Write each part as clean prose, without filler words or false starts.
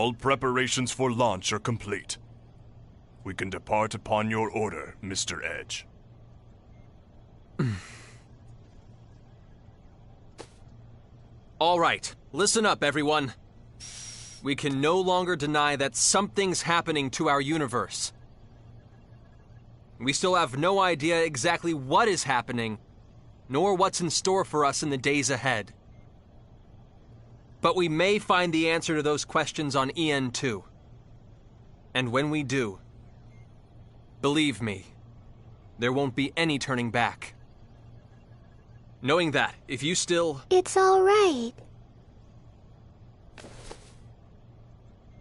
All preparations for launch are complete. We can depart upon your order, Mr. Edge. All right, listen up, everyone. We can no longer deny that something's happening to our universe. We still have no idea exactly what is happening, nor what's in store for us in the days ahead. But we may find the answer to those questions on EN2. And when we do, believe me, there won't be any turning back. Knowing that, if you still... It's all right.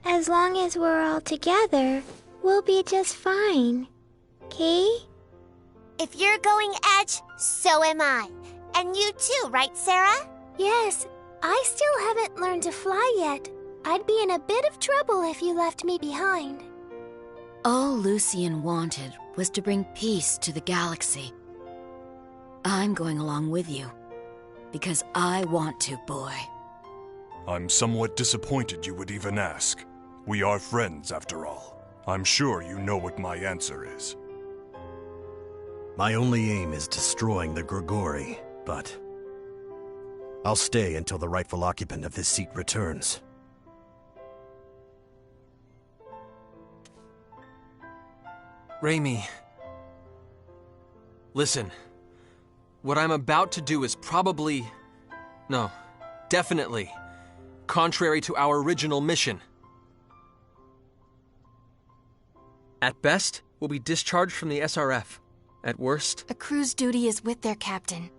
As long as we're all together, we'll be just fine. Okay? If you're going Edge, so am I. And you too, right, Sarah? Yes, I still haven't learned to fly yet. I'd be in a bit of trouble if you left me behind. All Lucian wanted was to bring peace to the galaxy. I'm going along with you, because I want to, boy. I'm somewhat disappointed you would even ask. We are friends, after all. I'm sure you know what my answer is. My only aim is destroying the Grigori, but I'll stay until the rightful occupant of this seat returns. Raimi, listen. What I'm about to do is probably... no, definitely contrary to our original mission. At best, we'll be discharged from the SRF. At worst... A crew's duty is with their captain.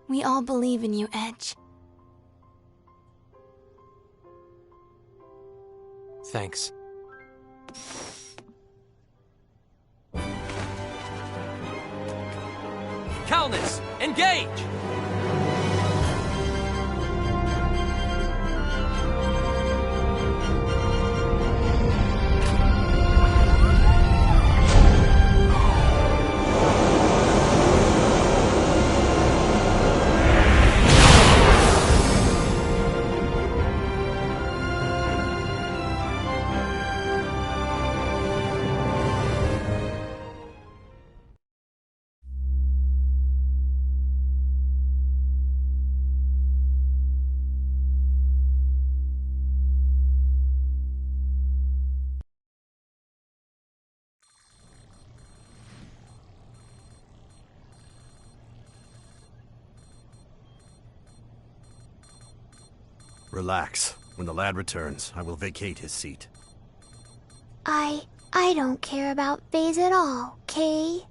We all believe in you, Edge. Thanks. Calnus, engage! Relax. When the lad returns, I will vacate his seat. I don't care about FaZe at all, Kay.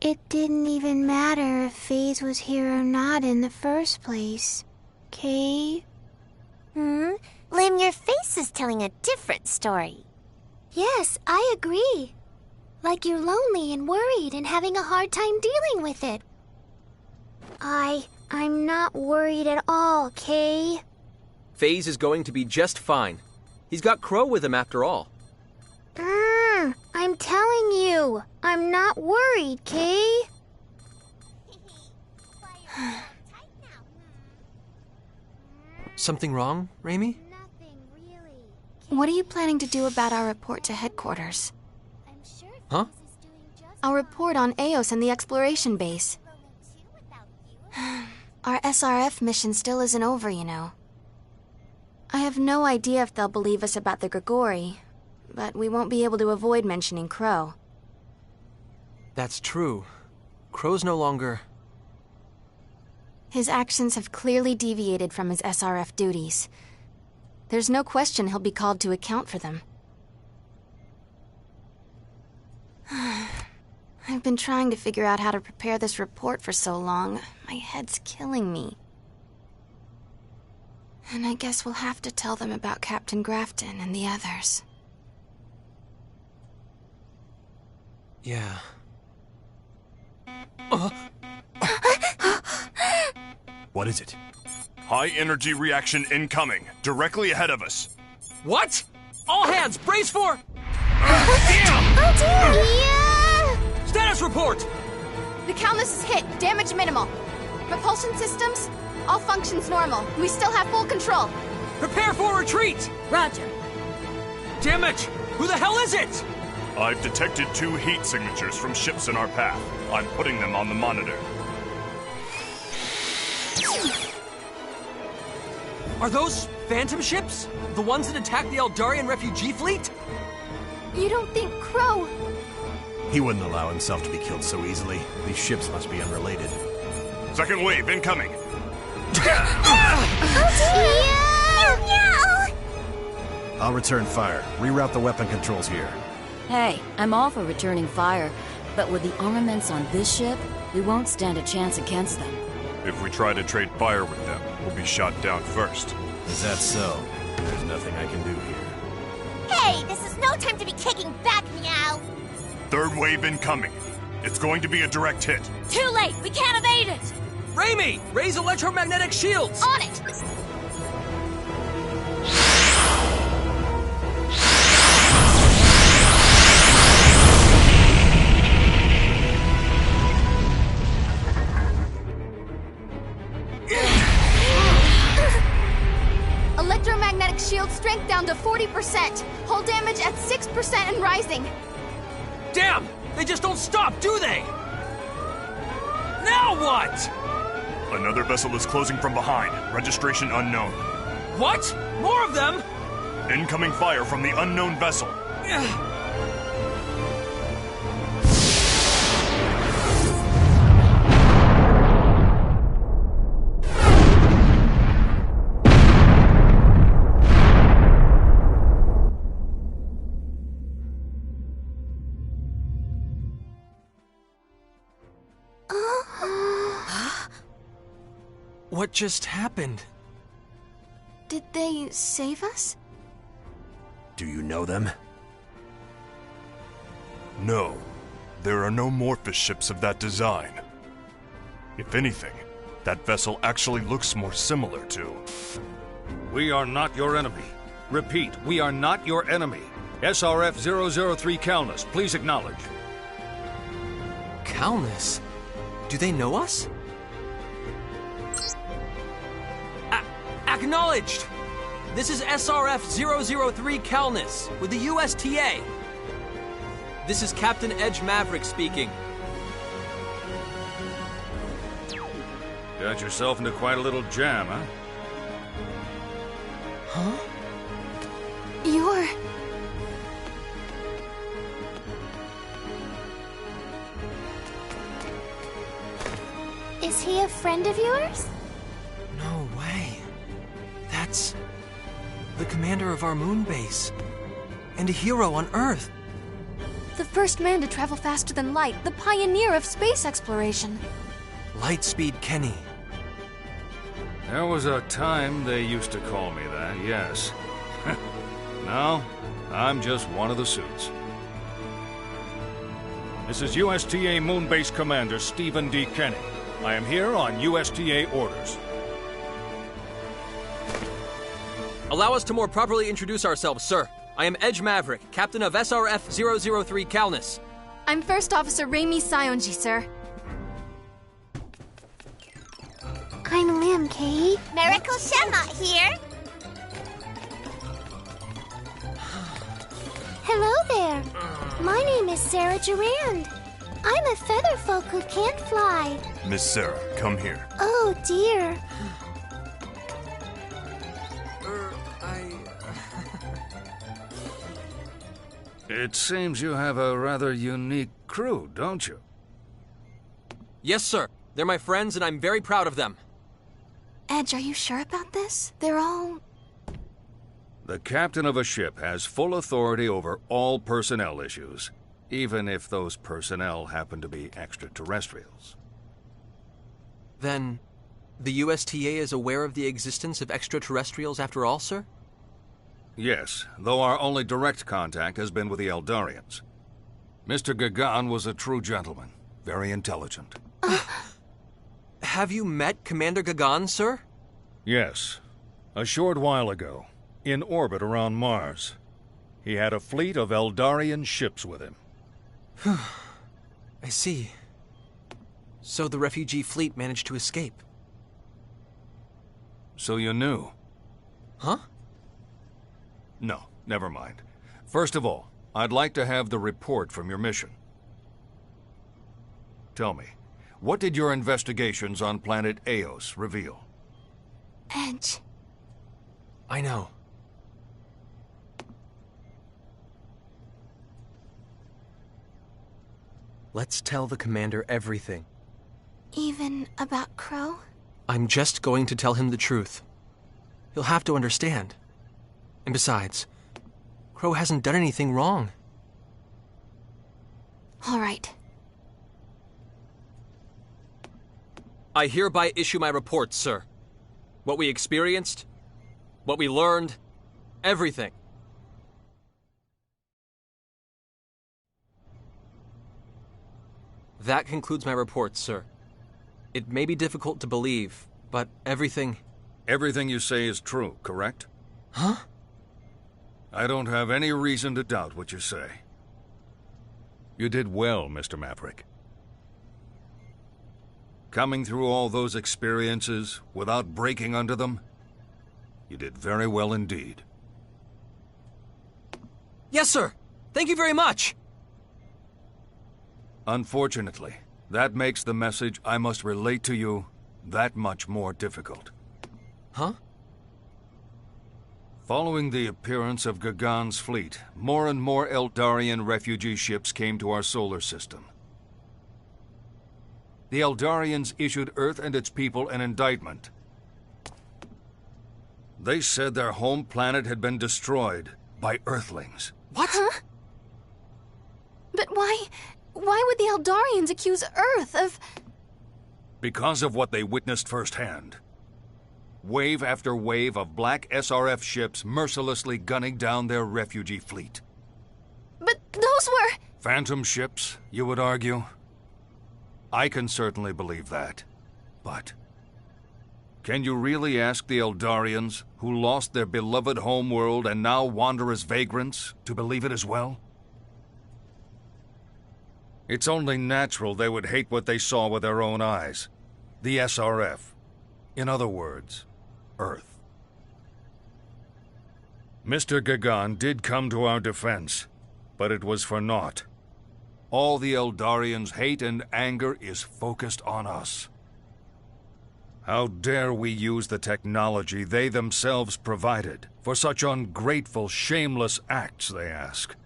It didn't even matter if FaZe was here or not in the first place. Kay? Lim, your face is telling a different story. Yes, I agree. Like you're lonely and worried and having a hard time dealing with it. I'm not worried at all, Kay. FaZe is going to be just fine. He's got Crow with him after all. I'm telling you, I'm not worried, Kay. Something wrong, Raimi? Nothing really. What are you planning to do about our report to headquarters? I'm sure Huh? FaZe is doing just Our report on Eos and the exploration base. Our SRF mission still isn't over, you know. I have no idea if they'll believe us about the Grigori, but we won't be able to avoid mentioning Crow. That's true. Crow's no longer... His actions have clearly deviated from his SRF duties. There's no question he'll be called to account for them. I've been trying to figure out how to prepare this report for so long. My head's killing me. And I guess we'll have to tell them about Captain Grafton and the others. Yeah. What is it? High energy reaction incoming, directly ahead of us. What? All hands, brace for... Status report! The Calnus is hit. Damage minimal. Propulsion systems? All functions normal. We still have full control. Prepare for retreat! Roger. Damn it! Who the hell is it? I've detected 2 heat signatures from ships in our path. I'm putting them on the monitor. Are those Phantom ships? The ones that attacked the Eldarian refugee fleet? You don't think Crow... He wouldn't allow himself to be killed so easily. These ships must be unrelated. Second wave incoming. I'll return fire. Reroute the weapon controls here. Hey, I'm all for returning fire, but with the armaments on this ship, we won't stand a chance against them. If we try to trade fire with them, we'll be shot down first. Is that so? There's nothing I can do here. Hey, this is no time to be kicking back, meow. Third wave incoming. It's going to be a direct hit. Too late! We can't evade it! Raimi! Raise electromagnetic shields! On it! Electromagnetic shield strength down to 40%. Hull damage at 6% and rising. Damn! They just don't stop, do they? Now what? Another vessel is closing from behind. Registration unknown. What? More of them? Incoming fire from the unknown vessel. What just happened? Did they save us? Do you know them? No. There are no Morphous ships of that design. If anything, that vessel actually looks more similar to... We are not your enemy. Repeat, we are not your enemy. SRF 003 Calnus, please acknowledge. Calnus? Do they know us? Acknowledged! This is SRF 003 Calnus with the USTA. This is Captain Edge Maverick speaking. Got yourself into quite a little jam, huh? Huh? You're... Is he a friend of yours? No way. commander of our moon base. And a hero on Earth. The first man to travel faster than light, the pioneer of space exploration. Lightspeed Kenny. There was a time they used to call me that, yes. Now, I'm just one of the suits. This is USTA Moonbase Commander Stephen D. Kenny. I am here on USTA orders. Allow us to more properly introduce ourselves, sir. I am Edge Maverick, captain of SRF-003 Calnus. I'm First Officer Raimi Sionji, sir. I'm Lim, Kay. Miracle Shema here. Hello there. My name is Sarah Durand. I'm a feather folk who can't fly. Miss Sarah, come here. Oh, dear. It seems you have a rather unique crew, don't you? Yes, sir. They're my friends, and I'm very proud of them. Edge, are you sure about this? They're all... The captain of a ship has full authority over all personnel issues, even if those personnel happen to be extraterrestrials. Then, the USTA is aware of the existence of extraterrestrials after all, sir? Yes, though our only direct contact has been with the Eldarians. Mr. Gagan was a true gentleman, very intelligent. Have you met Commander Gagan, sir? Yes, a short while ago, in orbit around Mars. He had a fleet of Eldarian ships with him. I see. So the refugee fleet managed to escape. So you knew? Huh? No, never mind. First of all, I'd like to have the report from your mission. Tell me, what did your investigations on planet Eos reveal? Edge. I know. Let's tell the commander everything. Even about Crow? I'm just going to tell him the truth. He'll have to understand. And besides, Crow hasn't done anything wrong. All right. I hereby issue my report, sir. What we experienced, what we learned, everything. That concludes my report, sir. It may be difficult to believe, but everything... Everything you say is true, correct? Huh? I don't have any reason to doubt what you say. You did well, Mr. Maverick. Coming through all those experiences without breaking under them, you did very well indeed. Yes, sir! Thank you very much! Unfortunately, that makes the message I must relate to you that much more difficult. Huh? Following the appearance of Gagan's fleet, more and more Eldarian refugee ships came to our solar system. The Eldarians issued Earth and its people an indictment. They said their home planet had been destroyed by Earthlings. What? Huh? But why would the Eldarians accuse Earth of... Because of what they witnessed firsthand. Wave after wave of black SRF ships mercilessly gunning down their refugee fleet. But those were... Phantom ships, you would argue? I can certainly believe that. But can you really ask the Eldarians, who lost their beloved homeworld and now wander as vagrants, to believe it as well? It's only natural they would hate what they saw with their own eyes. The SRF. In other words, Earth. Mr. Gagan did come to our defense, but it was for naught. All the Eldarians' hate and anger is focused on us. How dare we use the technology they themselves provided for such ungrateful, shameless acts, they ask.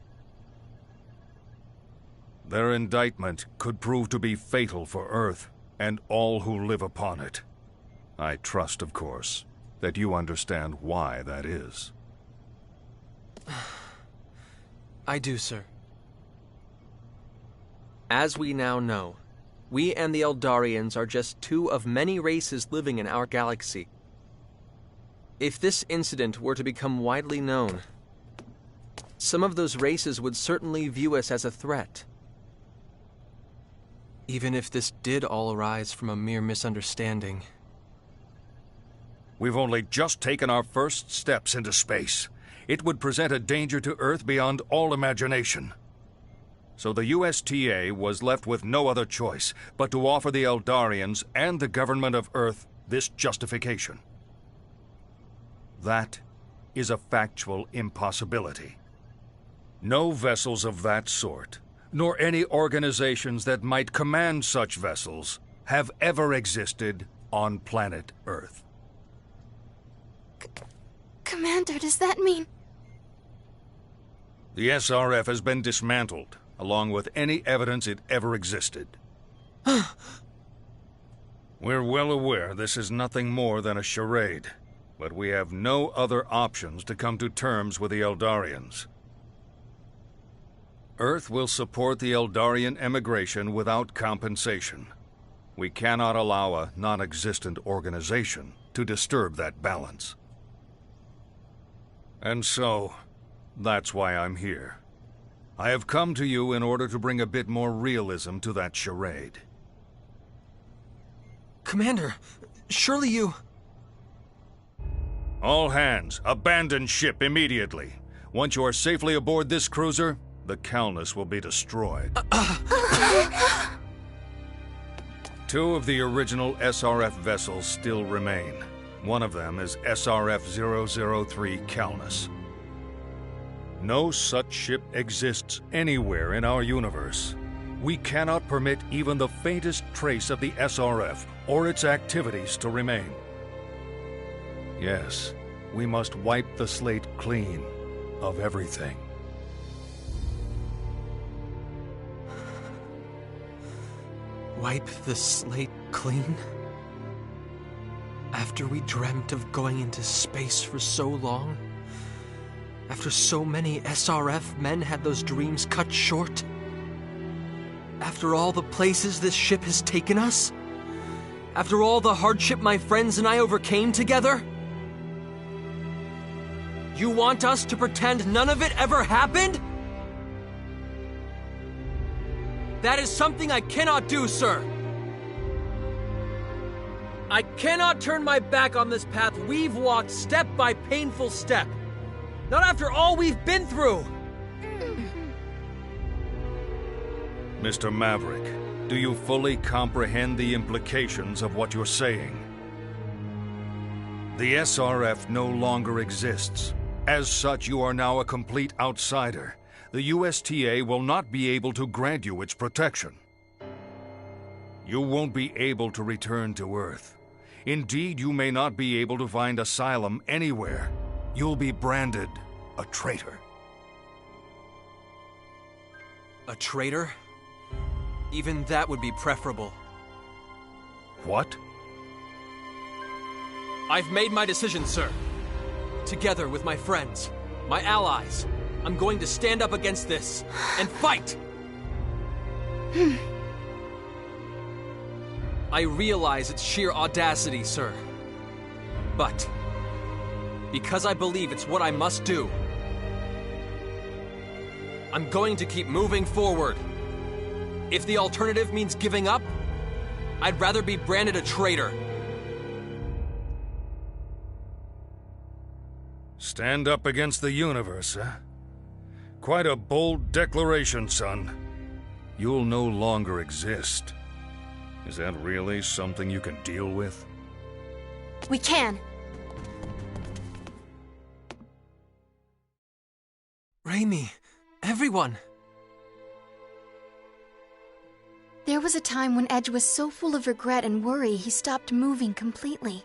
Their indictment could prove to be fatal for Earth and all who live upon it. I trust, of course, that you understand why that is. I do, sir. As we now know, we and the Eldarians are just two of many races living in our galaxy. If this incident were to become widely known, some of those races would certainly view us as a threat. Even if this did all arise from a mere misunderstanding. We've only just taken our first steps into space. It would present a danger to Earth beyond all imagination. So the USTA was left with no other choice but to offer the Eldarians and the government of Earth this justification. That is a factual impossibility. No vessels of that sort, nor any organizations that might command such vessels, have ever existed on planet Earth. Commander, does that mean... The SRF has been dismantled, along with any evidence it ever existed. We're well aware this is nothing more than a charade, but we have no other options to come to terms with the Eldarians. Earth will support the Eldarian emigration without compensation. We cannot allow a non-existent organization to disturb that balance. And so, that's why I'm here. I have come to you in order to bring a bit more realism to that charade. Commander, surely you... All hands, abandon ship immediately. Once you are safely aboard this cruiser, the Calnus will be destroyed. Two of the original SRF vessels still remain. One of them is SRF-003 Calnus. No such ship exists anywhere in our universe. We cannot permit even the faintest trace of the SRF or its activities to remain. Yes, we must wipe the slate clean of everything. Wipe the slate clean? After we dreamt of going into space for so long? After so many SRF men had those dreams cut short? After all the places this ship has taken us? After all the hardship my friends and I overcame together? You want us to pretend none of it ever happened? That is something I cannot do, sir. I cannot turn my back on this path we've walked step by painful step. Not after all we've been through. Mr. Maverick, do you fully comprehend the implications of what you're saying? The SRF no longer exists. As such, you are now a complete outsider. The USTA will not be able to grant you its protection. You won't be able to return to Earth. Indeed, you may not be able to find asylum anywhere. You'll be branded a traitor. A traitor? Even that would be preferable. What? I've made my decision, sir. Together with my friends, my allies, I'm going to stand up against this and fight! I realize it's sheer audacity, sir. But, because I believe it's what I must do, I'm going to keep moving forward. If the alternative means giving up, I'd rather be branded a traitor. Stand up against the universe, huh? Quite a bold declaration, son. You'll no longer exist. Is that really something you can deal with? We can. Raimi, everyone. There was a time when Edge was so full of regret and worry he stopped moving completely.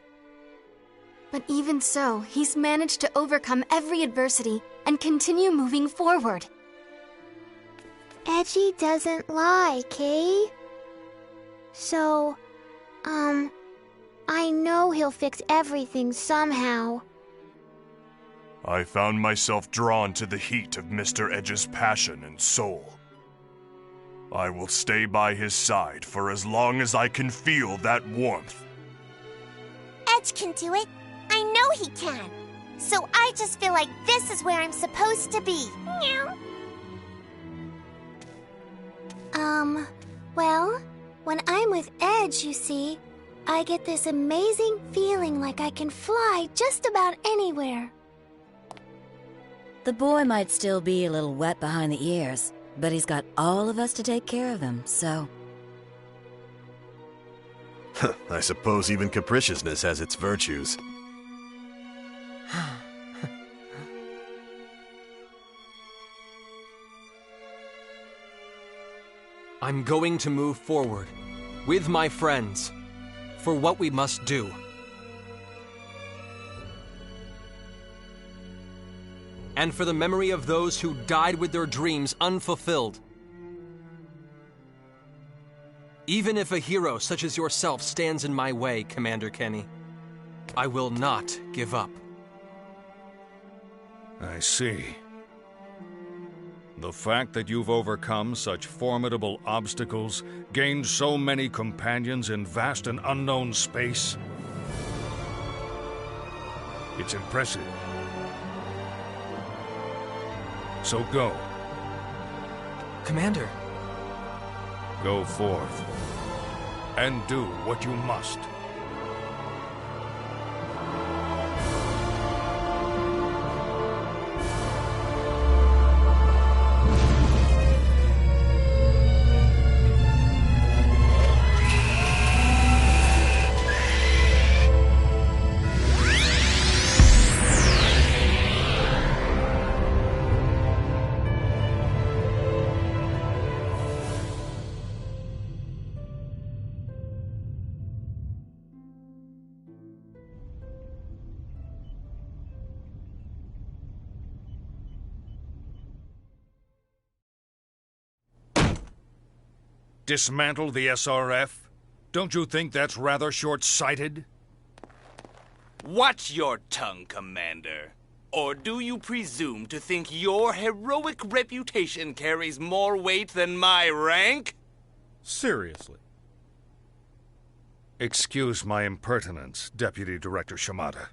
But even so, he's managed to overcome every adversity and continue moving forward. Edgy doesn't lie, Kay. So, I know he'll fix everything somehow. I found myself drawn to the heat of Mr. Edge's passion and soul. I will stay by his side for as long as I can feel that warmth. Edge can do it. I know he can. So I just feel like this is where I'm supposed to be. Meow. Well, when I'm with Edge, you see, I get this amazing feeling like I can fly just about anywhere. The boy might still be a little wet behind the ears, but he's got all of us to take care of him, so... I suppose even capriciousness has its virtues. I'm going to move forward, with my friends, for what we must do. And for the memory of those who died with their dreams unfulfilled. Even if a hero such as yourself stands in my way, Commander Kenny, I will not give up. I see. The fact that you've overcome such formidable obstacles, gained so many companions in vast and unknown space, it's impressive. So go. Commander. Go forth and do what you must. Dismantle the SRF? Don't you think that's rather short-sighted? Watch your tongue, Commander. Or do you presume to think your heroic reputation carries more weight than my rank? Seriously. Excuse my impertinence, Deputy Director Shimada.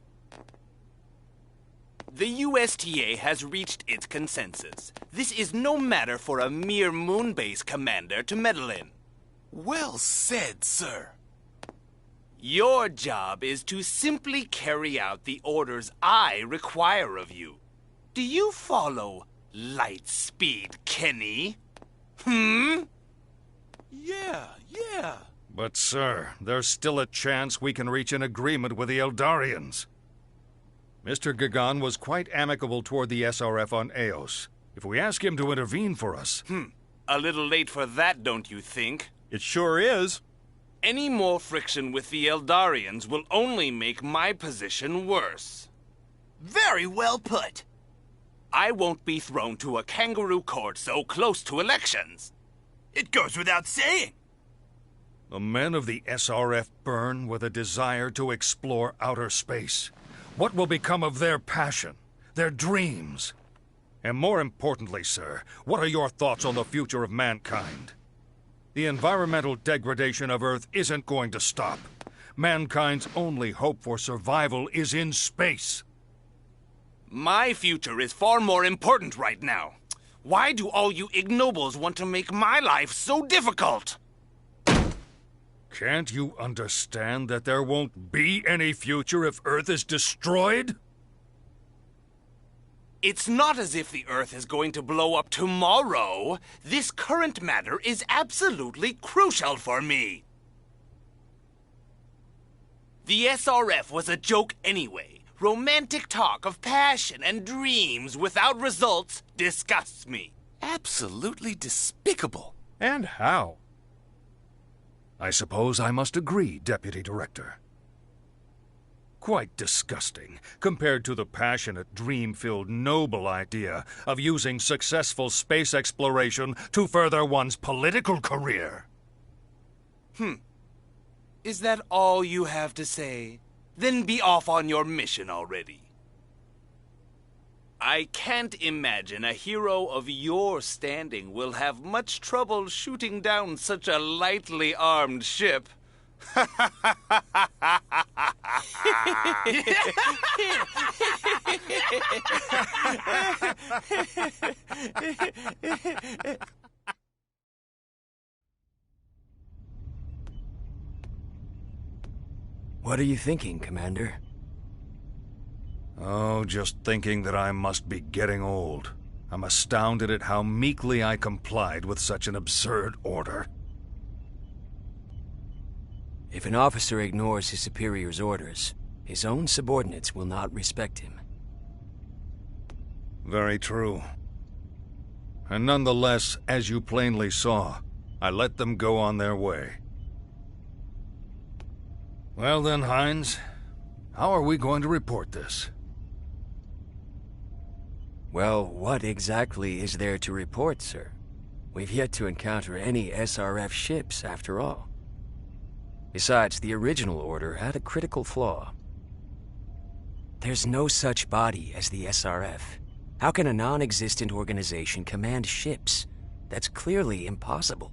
The USTA has reached its consensus. This is no matter for a mere moon-base commander to meddle in. Well said, sir. Your job is to simply carry out the orders I require of you. Do you follow, Lightspeed Kenny? Yeah. But, sir, there's still a chance we can reach an agreement with the Eldarians. Mr. Gagan was quite amicable toward the SRF on Eos. If we ask him to intervene for us... A little late for that, don't you think? It sure is. Any more friction with the Eldarians will only make my position worse. Very well put. I won't be thrown to a kangaroo court so close to elections. It goes without saying. The men of the SRF burn with a desire to explore outer space. What will become of their passion, their dreams? And more importantly, sir, what are your thoughts on the future of mankind? The environmental degradation of Earth isn't going to stop. Mankind's only hope for survival is in space. My future is far more important right now. Why do all you ignobles want to make my life so difficult? Can't you understand that there won't be any future if Earth is destroyed? It's not as if the Earth is going to blow up tomorrow. This current matter is absolutely crucial for me. The SRF was a joke anyway. Romantic talk of passion and dreams without results disgusts me. Absolutely despicable. And how? I suppose I must agree, Deputy Director. Quite disgusting, compared to the passionate, dream-filled, noble idea of using successful space exploration to further one's political career. Is that all you have to say? Then be off on your mission already. I can't imagine a hero of your standing will have much trouble shooting down such a lightly armed ship. What are you thinking, Commander? Oh, just thinking that I must be getting old. I'm astounded at how meekly I complied with such an absurd order. If an officer ignores his superior's orders, his own subordinates will not respect him. Very true. And nonetheless, as you plainly saw, I let them go on their way. Well then, Hines, how are we going to report this? Well, what exactly is there to report, sir? We've yet to encounter any SRF ships, after all. Besides, the original order had a critical flaw. There's no such body as the SRF. How can a non-existent organization command ships? That's clearly impossible.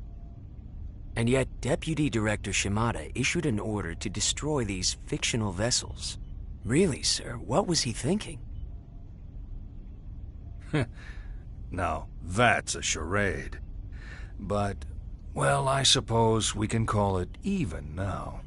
And yet, Deputy Director Shimada issued an order to destroy these fictional vessels. Really, sir, what was he thinking? Now, that's a charade. But, well, I suppose we can call it even now.